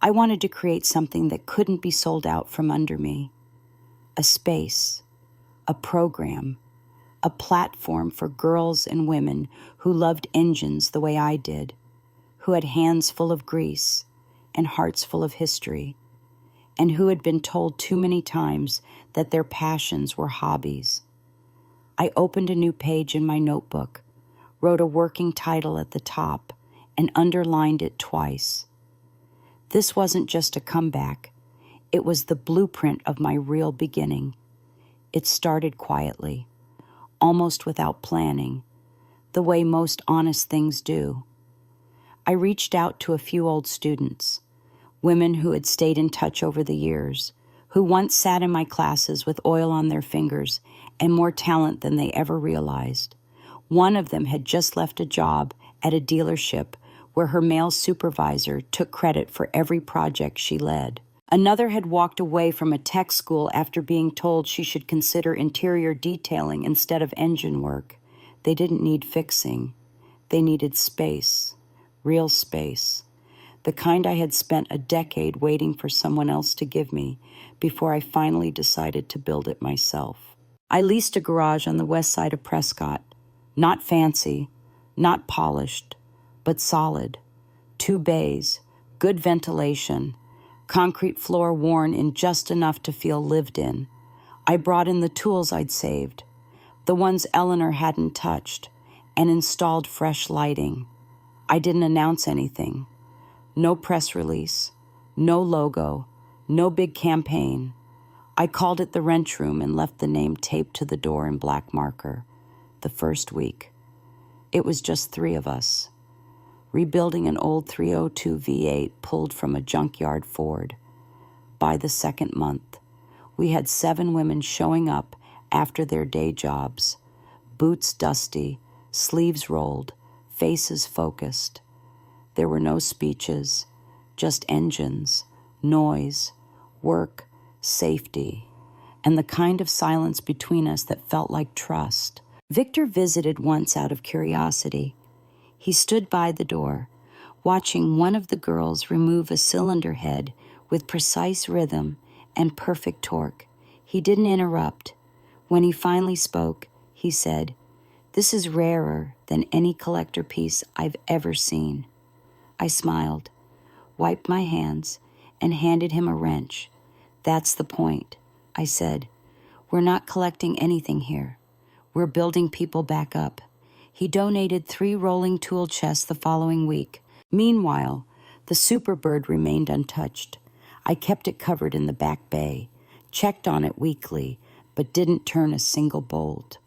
I wanted to create something that couldn't be sold out from under me. A space, a program, a platform for girls and women who loved engines the way I did, who had hands full of grease and hearts full of history, and who had been told too many times that their passions were hobbies. I opened a new page in my notebook, wrote a working title at the top, and underlined it twice. This wasn't just a comeback. It was the blueprint of my real beginning. It started quietly, almost without planning, the way most honest things do. I reached out to a few old students, women who had stayed in touch over the years, who once sat in my classes with oil on their fingers and more talent than they ever realized. One of them had just left a job at a dealership where her male supervisor took credit for every project she led. Another had walked away from a tech school after being told she should consider interior detailing instead of engine work. They didn't need fixing. They needed space, real space, the kind I had spent a decade waiting for someone else to give me before I finally decided to build it myself. I leased a garage on the west side of Prescott. Not fancy, not polished, but solid. 2 bays, good ventilation, concrete floor worn in just enough to feel lived in. I brought in the tools I'd saved, the ones Eleanor hadn't touched, and installed fresh lighting. I didn't announce anything. No press release, no logo, no big campaign. I called it the wrench room and left the name taped to the door in black marker. The first week. It was just 3 of us, rebuilding an old 302 V8 pulled from a junkyard Ford. By the second month, we had 7 women showing up after their day jobs, boots dusty, sleeves rolled, faces focused. There were no speeches, just engines, noise, work, safety, and the kind of silence between us that felt like trust. Victor visited once out of curiosity. He stood by the door, watching one of the girls remove a cylinder head with precise rhythm and perfect torque. He didn't interrupt. When he finally spoke, he said, "This is rarer than any collector piece I've ever seen." I smiled, wiped my hands, and handed him a wrench. "That's the point," I said. "We're not collecting anything here. We're building people back up." He donated 3 rolling tool chests the following week. Meanwhile, the Superbird remained untouched. I kept it covered in the back bay, checked on it weekly, but didn't turn a single bolt.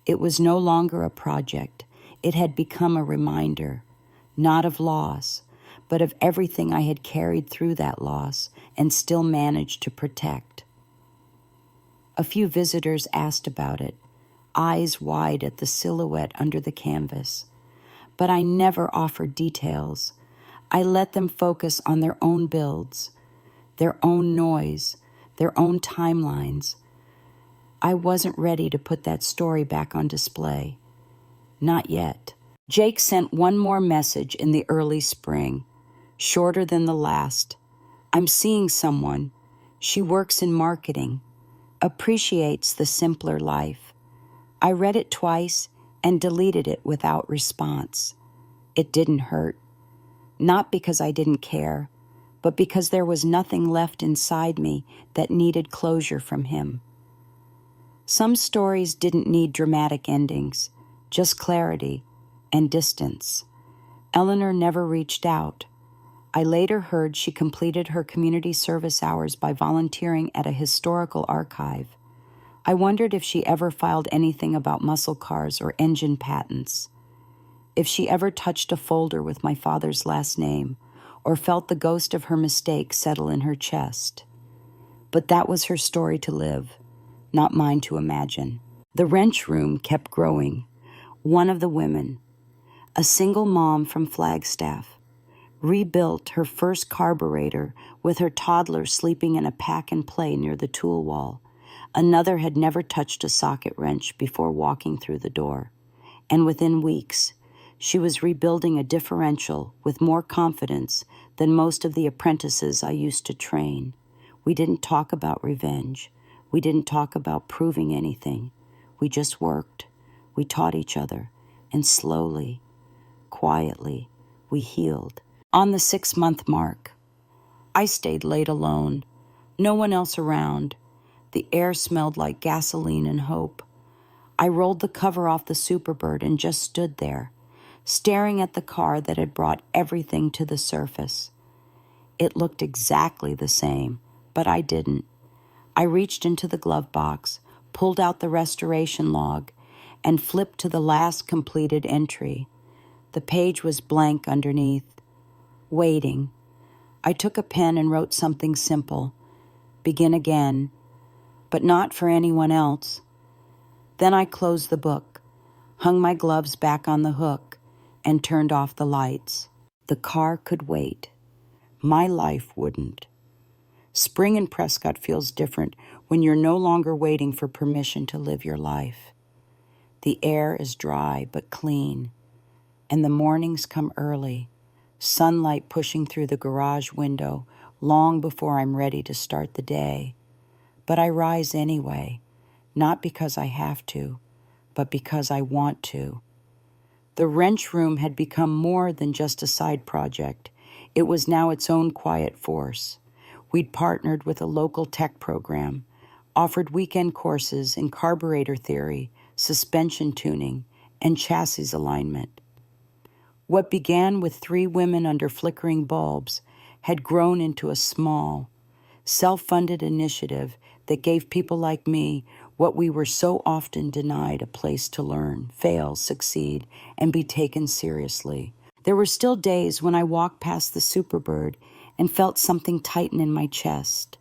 It was no longer a project. It had become a reminder, not of loss, but of everything I had carried through that loss and still managed to protect. A few visitors asked about it, eyes wide at the silhouette under the canvas. But I never offered details. I let them focus on their own builds, their own noise, their own timelines. I wasn't ready to put that story back on display. Not yet. Jake sent one more message in the early spring, shorter than the last. "I'm seeing someone. She works in marketing, appreciates the simpler life." I read it twice and deleted it without response. It didn't hurt. Not because I didn't care, but because there was nothing left inside me that needed closure from him. Some stories didn't need dramatic endings, just clarity and distance. Eleanor never reached out. I later heard she completed her community service hours by volunteering at a historical archive. I wondered if she ever filed anything about muscle cars or engine patents, if she ever touched a folder with my father's last name, or felt the ghost of her mistake settle in her chest. But that was her story to live, not mine to imagine. The wrench room kept growing. One of the women, a single mom from Flagstaff, rebuilt her first carburetor with her toddler sleeping in a pack and play near the tool wall. Another had never touched a socket wrench before walking through the door. And within weeks, she was rebuilding a differential with more confidence than most of the apprentices I used to train. We didn't talk about revenge. We didn't talk about proving anything. We just worked. We taught each other. And slowly, quietly, we healed. On the 6-month mark, I stayed late alone. No one else around. The air smelled like gasoline and hope. I rolled the cover off the Superbird and just stood there, staring at the car that had brought everything to the surface. It looked exactly the same, but I didn't. I reached into the glove box, pulled out the restoration log, and flipped to the last completed entry. The page was blank underneath. Waiting. I took a pen and wrote something simple. Begin again, but not for anyone else. Then I closed the book, hung my gloves back on the hook, and turned off the lights. The car could wait. My life wouldn't. Spring in Prescott feels different when you're no longer waiting for permission to live your life. The air is dry but clean, and the mornings come early, sunlight pushing through the garage window long before I'm ready to start the day. But I rise anyway, not because I have to, but because I want to. The wrench room had become more than just a side project. It was now its own quiet force. We'd partnered with a local tech program, offered weekend courses in carburetor theory, suspension tuning, and chassis alignment. What began with 3 women under flickering bulbs had grown into a small, self-funded initiative that gave people like me what we were so often denied: a place to learn, fail, succeed, and be taken seriously. There were still days when I walked past the Superbird and felt something tighten in my chest.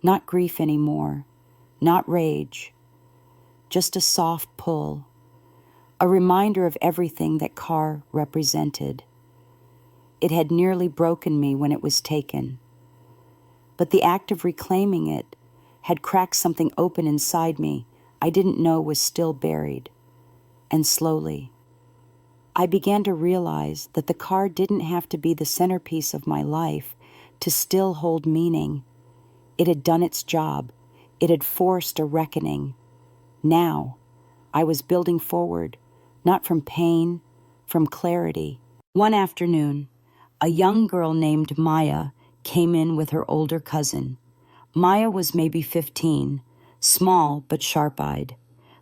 Not grief anymore, not rage, just a soft pull, a reminder of everything that car represented. It had nearly broken me when it was taken, but the act of reclaiming it had cracked something open inside me I didn't know was still buried. And slowly, I began to realize that the car didn't have to be the centerpiece of my life to still hold meaning. It had done its job. It had forced a reckoning. Now, I was building forward, not from pain, from clarity. One afternoon, a young girl named Maya came in with her older cousin. Maya was maybe 15, small but sharp-eyed,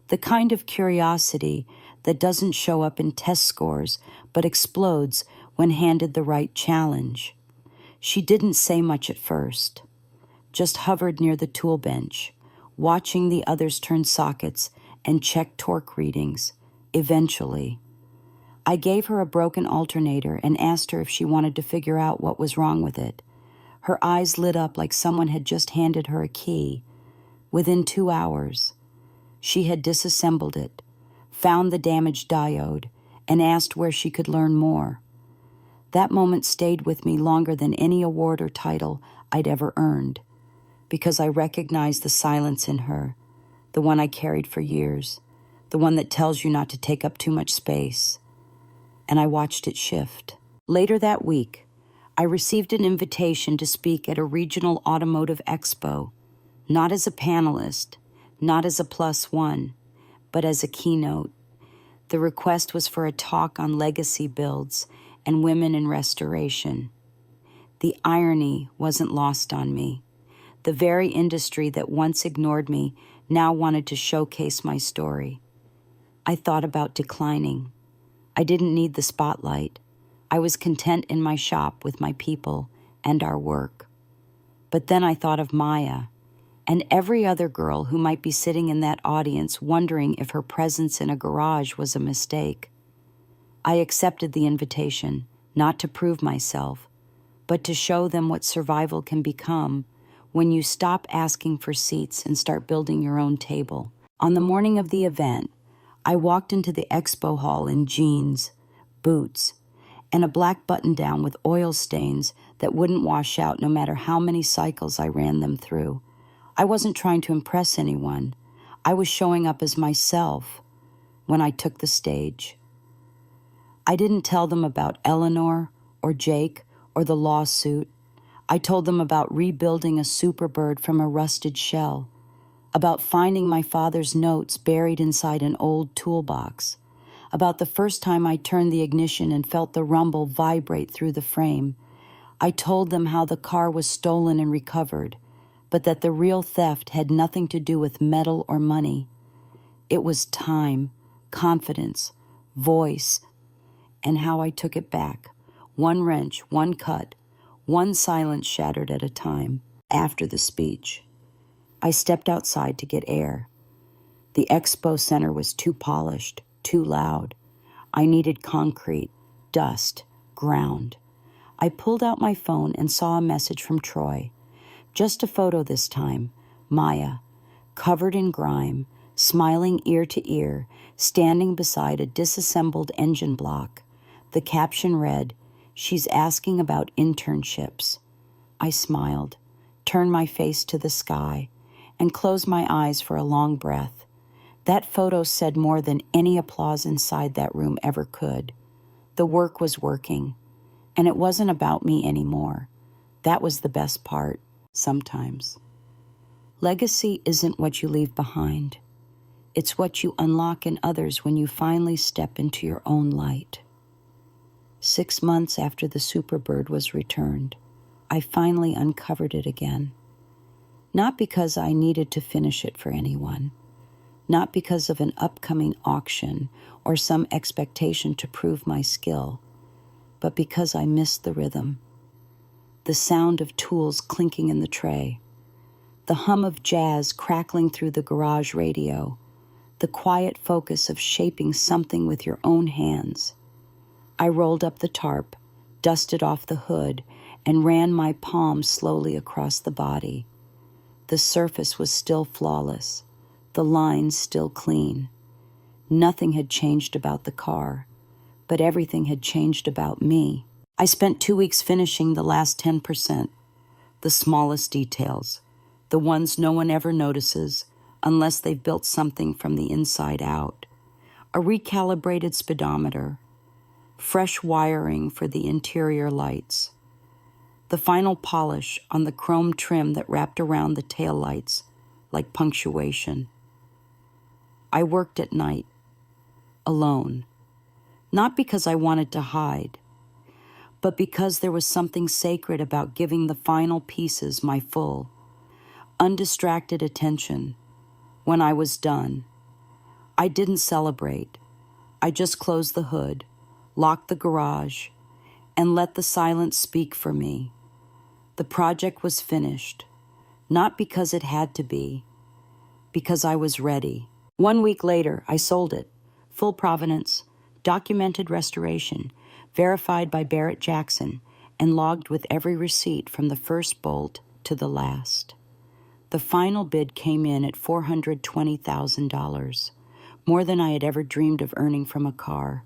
the kind of curiosity that doesn't show up in test scores but explodes when handed the right challenge. She didn't say much at first, just hovered near the tool bench, watching the others turn sockets and check torque readings. Eventually, I gave her a broken alternator and asked her if she wanted to figure out what was wrong with it. Her eyes lit up like someone had just handed her a key. Within 2 hours, she had disassembled it, found the damaged diode, and asked where she could learn more. That moment stayed with me longer than any award or title I'd ever earned, because I recognized the silence in her, the one I carried for years, the one that tells you not to take up too much space. And I watched it shift. Later that week, I received an invitation to speak at a regional automotive expo, not as a panelist, not as a +1, but as a keynote. The request was for a talk on legacy builds and women in restoration. The irony wasn't lost on me. The very industry that once ignored me now wanted to showcase my story. I thought about declining. I didn't need the spotlight. I was content in my shop with my people and our work. But then I thought of Maya and every other girl who might be sitting in that audience wondering if her presence in a garage was a mistake. I accepted the invitation, not to prove myself, but to show them what survival can become when you stop asking for seats and start building your own table. On the morning of the event, I walked into the expo hall in jeans, boots, and a black button-down with oil stains that wouldn't wash out no matter how many cycles I ran them through. I wasn't trying to impress anyone. I was showing up as myself when I took the stage. I didn't tell them about Eleanor or Jake or the lawsuit. I told them about rebuilding a Superbird from a rusted shell, about finding my father's notes buried inside an old toolbox, about the first time I turned the ignition and felt the rumble vibrate through the frame. I told them how the car was stolen and recovered, but that the real theft had nothing to do with metal or money. It was time, confidence, voice, and how I took it back, one wrench, one cut, one silence shattered at a time. After the speech, I stepped outside to get air. The expo center was too polished, too loud. I needed concrete, dust, ground. I pulled out my phone and saw a message from Troy. Just a photo this time, Maya, covered in grime, smiling ear to ear, standing beside a disassembled engine block, The caption read, "She's asking about internships." I smiled, turned my face to the sky, and closed my eyes for a long breath. That photo said more than any applause inside that room ever could. The work was working, and it wasn't about me anymore. That was the best part, sometimes. Legacy isn't what you leave behind. It's what you unlock in others when you finally step into your own light. 6 months after the Superbird was returned, I finally uncovered it again. Not because I needed to finish it for anyone, not because of an upcoming auction or some expectation to prove my skill, but because I missed the rhythm. The sound of tools clinking in the tray, the hum of jazz crackling through the garage radio, the quiet focus of shaping something with your own hands. I rolled up the tarp, dusted off the hood, and ran my palm slowly across the body. The surface was still flawless, the lines still clean. Nothing had changed about the car, but everything had changed about me. I spent 2 weeks finishing the last 10%, the smallest details, the ones no one ever notices unless they've built something from the inside out. A recalibrated speedometer, fresh wiring for the interior lights, the final polish on the chrome trim that wrapped around the taillights like punctuation. I worked at night, alone, not because I wanted to hide, but because there was something sacred about giving the final pieces my full, undistracted attention. When I was done, I didn't celebrate. I just closed the hood, locked the garage, and let the silence speak for me. The project was finished, not because it had to be, because I was ready. 1 week later, I sold it, full provenance, documented restoration, verified by Barrett Jackson, and logged with every receipt from the first bolt to the last. The final bid came in at $420,000, more than I had ever dreamed of earning from a car,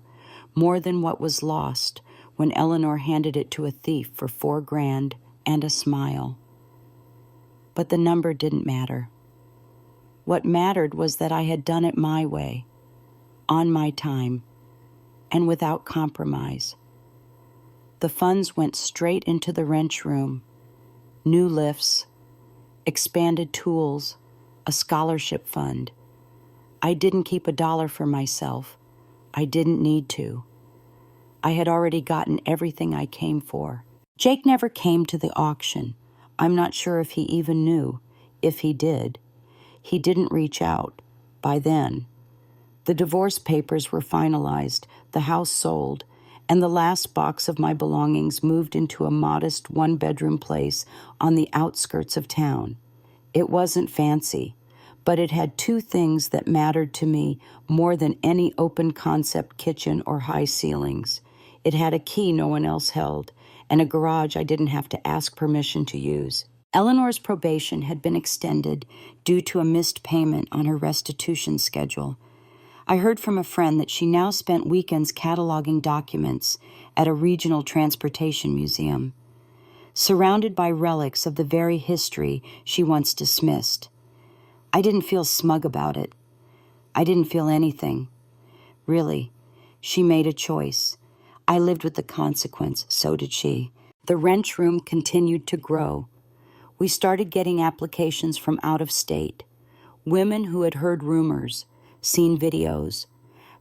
more than what was lost when Eleanor handed it to a thief for $4,000 and a smile. But the number didn't matter. What mattered was that I had done it my way, on my time, and without compromise. The funds went straight into the wrench room, new lifts, expanded tools, a scholarship fund. I didn't keep $1 for myself. I didn't need to. I had already gotten everything I came for. Jake never came to the auction. I'm not sure if he even knew. If he did, he didn't reach out. By then, the divorce papers were finalized, the house sold, and the last box of my belongings moved into a modest one-bedroom place on the outskirts of town. It wasn't fancy, but it had 2 things that mattered to me more than any open-concept kitchen or high ceilings. It had a key no one else held, and a garage I didn't have to ask permission to use. Eleanor's probation had been extended due to a missed payment on her restitution schedule. I heard from a friend that she now spent weekends cataloging documents at a regional transportation museum, surrounded by relics of the very history she once dismissed. I didn't feel smug about it. I didn't feel anything. Really, she made a choice. I lived with the consequence, so did she. The wrench room continued to grow. We started getting applications from out of state, women who had heard rumors, seen videos,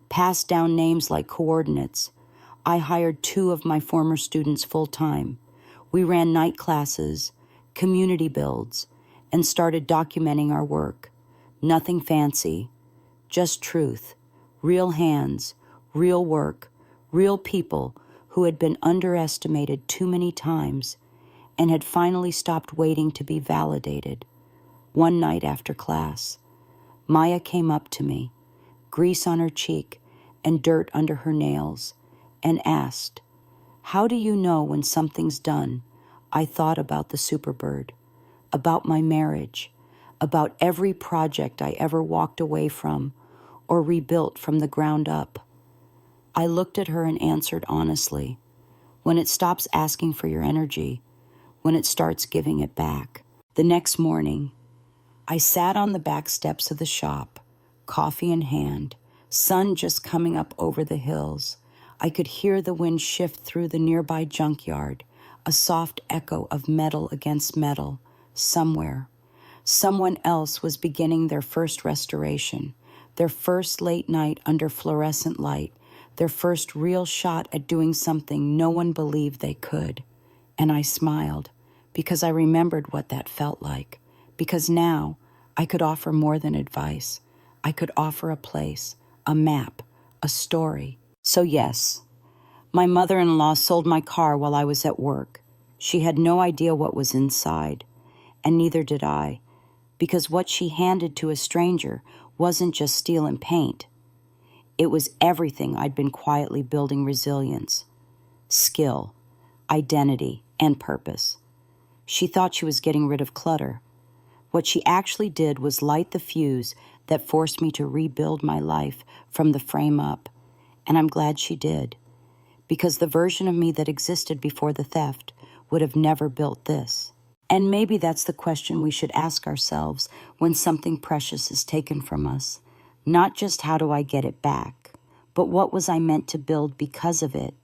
passed down names like coordinates. I hired 2 of my former students full-time. We ran night classes, community builds, and started documenting our work. Nothing fancy, just truth, real hands, real work, real people who had been underestimated too many times and had finally stopped waiting to be validated. One night after class, Maya came up to me, grease on her cheek and dirt under her nails, and asked, "How do you know when something's done?" I thought about the Superbird, about my marriage, about every project I ever walked away from or rebuilt from the ground up. I looked at her and answered honestly. When it stops asking for your energy, when it starts giving it back. The next morning, I sat on the back steps of the shop, coffee in hand, sun just coming up over the hills. I could hear the wind shift through the nearby junkyard, a soft echo of metal against metal. Somewhere, someone else was beginning their first restoration, their first late night under fluorescent light, their first real shot at doing something no one believed they could. And I smiled, because I remembered what that felt like, because now I could offer more than advice. I could offer a place, a map, a story. So yes, my mother-in-law sold my car while I was at work. She had no idea what was inside, and neither did I, because what she handed to a stranger wasn't just steel and paint. It was everything I'd been quietly building: resilience, skill, identity, and purpose. She thought she was getting rid of clutter. What she actually did was light the fuse that forced me to rebuild my life from the frame up. And I'm glad she did, because the version of me that existed before the theft would have never built this. And maybe that's the question we should ask ourselves when something precious is taken from us. Not just how do I get it back, but what was I meant to build because of it?